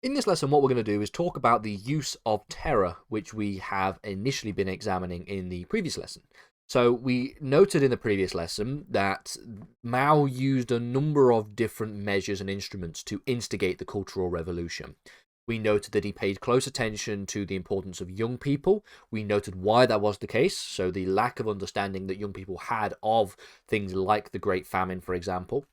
In this lesson, what we're going to do is talk about the use of terror, which we have initially been examining in the previous lesson. So, we noted in the previous lesson that Mao used a number of different measures and instruments to instigate the Cultural Revolution. We noted that he paid close attention to the importance of young people. We noted why that was the case, so the lack of understanding that young people had of things like the Great Famine, for example.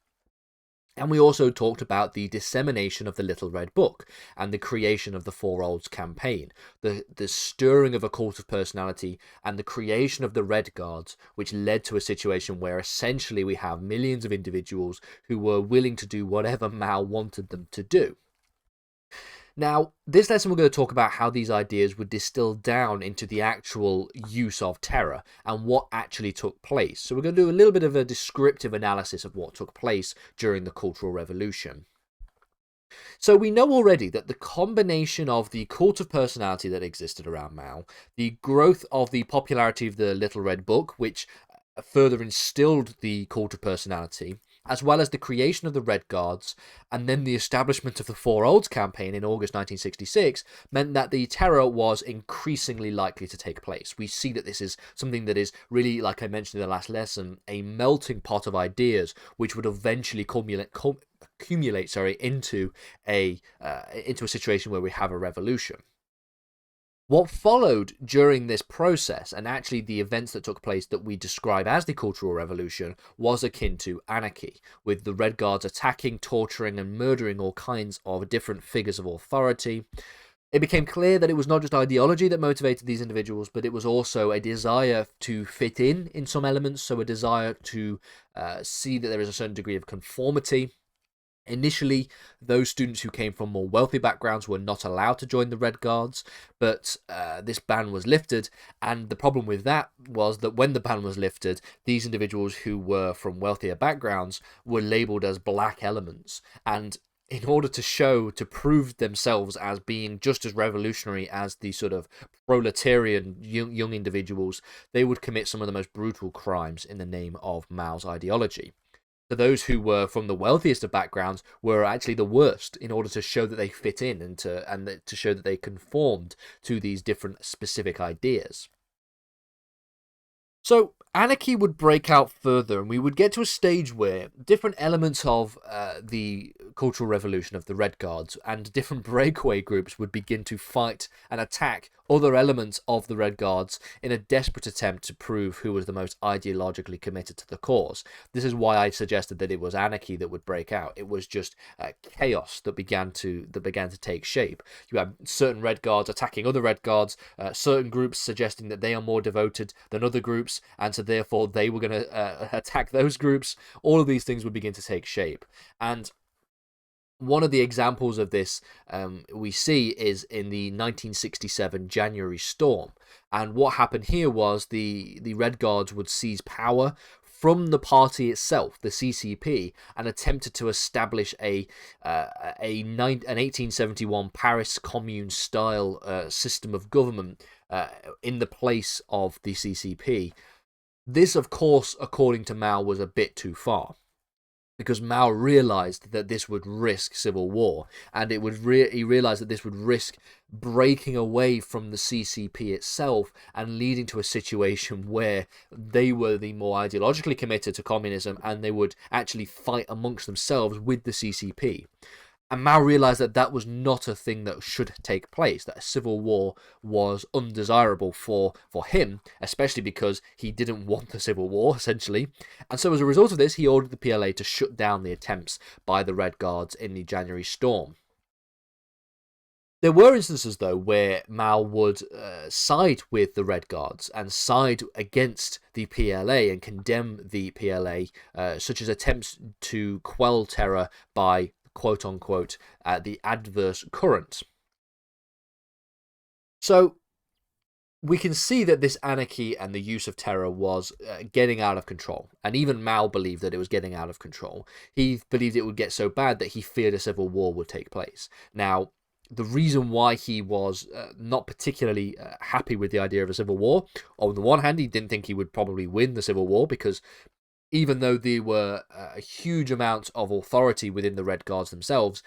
And we also talked about the dissemination of the Little Red Book and the creation of the Four Olds campaign, the stirring of a cult of personality, and the creation of the Red Guards, which led to a situation where essentially we have millions of individuals who were willing to do whatever Mao wanted them to do. Now, this lesson we're going to talk about how these ideas were distilled down into the actual use of terror and what actually took place. So we're going to do a little bit of a descriptive analysis of what took place during the Cultural Revolution. So we know already that the combination of the cult of personality that existed around Mao, the growth of the popularity of the Little Red Book, which further instilled the cult of personality, as well as the creation of the Red Guards, and then the establishment of the Four Olds campaign in August 1966, meant that the terror was increasingly likely to take place. We see that this is something that is really, like I mentioned in the last lesson, a melting pot of ideas, which would eventually accumulate into a situation where we have a revolution. What followed during this process, and actually the events that took place that we describe as the Cultural Revolution, was akin to anarchy, with the Red Guards attacking, torturing, and murdering all kinds of different figures of authority. It became clear that it was not just ideology that motivated these individuals, but it was also a desire to fit in some elements, so a desire to see that there is a certain degree of conformity. Initially, those students who came from more wealthy backgrounds were not allowed to join the Red Guards, but this ban was lifted, and the problem with that was that when the ban was lifted, these individuals who were from wealthier backgrounds were labeled as black elements, and in order to prove themselves as being just as revolutionary as the sort of proletarian young individuals, they would commit some of the most brutal crimes in the name of Mao's ideology. So those who were from the wealthiest of backgrounds were actually the worst in order to show that they fit in and to show that they conformed to these different specific ideas. So anarchy would break out further, and we would get to a stage where different elements of the Cultural Revolution of the Red Guards and different breakaway groups would begin to fight and attack other elements of the Red Guards in a desperate attempt to prove who was the most ideologically committed to the cause. This is why I suggested that it was anarchy that would break out. It was just chaos that began to take shape. You have certain Red Guards attacking other Red Guards, certain groups suggesting that they are more devoted than other groups, and so therefore they were going to attack those groups. All of these things would begin to take shape, and one of the examples of this we see is in the 1967 January storm. And what happened here was the Red Guards would seize power from the party itself, the CCP, and attempted to establish an 1871 Paris Commune style system of government in the place of the CCP. This, of course, according to Mao, was a bit too far, because Mao realized that this would risk civil war, and he realized that this would risk breaking away from the CCP itself and leading to a situation where they were the more ideologically committed to communism, and they would actually fight amongst themselves with the CCP. And Mao realized that that was not a thing that should take place, that a civil war was undesirable for him, especially because he didn't want a civil war, essentially. And so as a result of this, he ordered the PLA to shut down the attempts by the Red Guards in the January storm. There were instances, though, where Mao would side with the Red Guards and side against the PLA and condemn the PLA, such as attempts to quell terror by quote unquote the adverse current. So we can see that this anarchy and the use of terror was getting out of control, and even Mao believed that it was getting out of control. He believed it would get so bad that he feared a civil war would take place. Now, the reason why he was not particularly happy with the idea of a civil war, on the one hand, he didn't think he would probably win the civil war, because even though there were a huge amount of authority within the Red Guards themselves,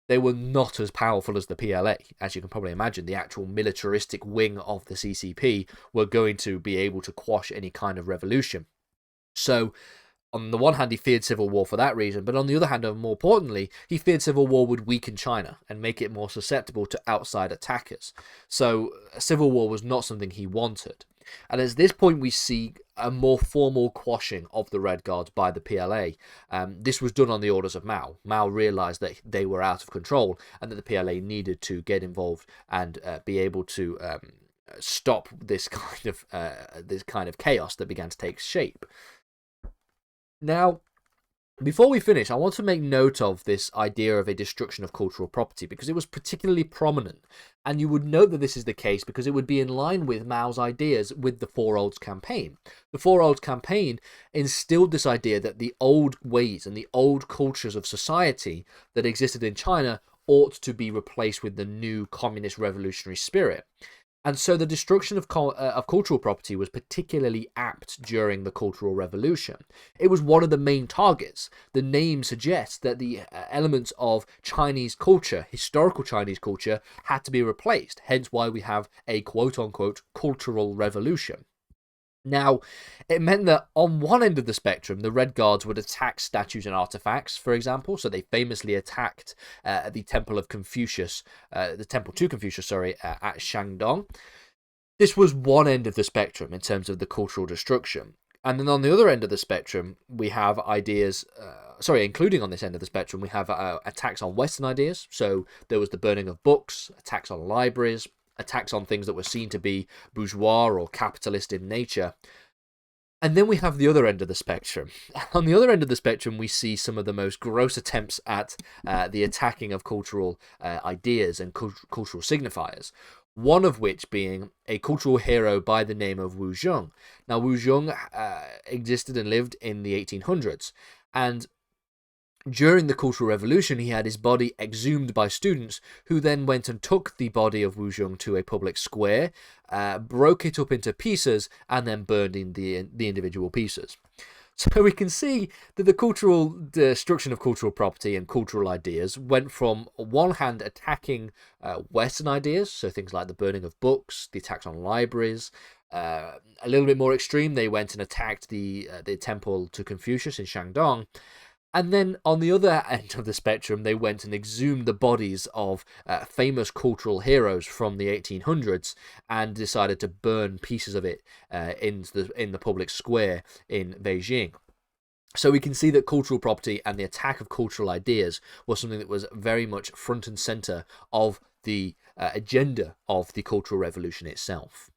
they were not as powerful as the PLA. As you can probably imagine, the actual militaristic wing of the CCP were going to be able to quash any kind of revolution. So, on the one hand, he feared civil war for that reason, but on the other hand, and more importantly, he feared civil war would weaken China and make it more susceptible to outside attackers. So, civil war was not something he wanted. And at this point, we see a more formal quashing of the Red Guards by the PLA. This was done on the orders of Mao. Mao realized that they were out of control and that the PLA needed to get involved and be able to stop this kind of chaos that began to take shape. Now, before we finish, I want to make note of this idea of a destruction of cultural property because it was particularly prominent, and you would note that this is the case because it would be in line with Mao's ideas with the Four Olds campaign. The Four Olds campaign instilled this idea that the old ways and the old cultures of society that existed in China ought to be replaced with the new communist revolutionary spirit. And so the destruction of cultural property was particularly apt during the Cultural Revolution. It was one of the main targets. The name suggests that the elements of Chinese culture, historical Chinese culture, had to be replaced, hence why we have a quote-unquote cultural revolution. Now, it meant that on one end of the spectrum, the Red Guards would attack statues and artifacts, for example. So they famously attacked the Temple of Confucius, the Temple to Confucius, at Shandong. This was one end of the spectrum in terms of the cultural destruction. And then on the other end of the spectrum, we have ideas, including on this end of the spectrum, we have attacks on Western ideas. So there was the burning of books, attacks on libraries, attacks on things that were seen to be bourgeois or capitalist in nature. And then we have the other end of the spectrum. On the other end of the spectrum, we see some of the most gross attempts at the attacking of cultural ideas and cultural signifiers. One of which being a cultural hero by the name of Wu Zhong. Now, Wu Zhong existed and lived in the 1800s, and during the Cultural Revolution, he had his body exhumed by students who then went and took the body of Wu Zhong to a public square, broke it up into pieces, and then burned in the individual pieces. So we can see that the cultural destruction of cultural property and cultural ideas went from, on one hand, attacking Western ideas, so things like the burning of books, the attacks on libraries. A little bit more extreme, they went and attacked the Temple to Confucius in Shandong. And then on the other end of the spectrum, they went and exhumed the bodies of famous cultural heroes from the 1800s and decided to burn pieces of it in the public square in Beijing. So we can see that cultural property and the attack of cultural ideas was something that was very much front and center of the agenda of the Cultural Revolution itself.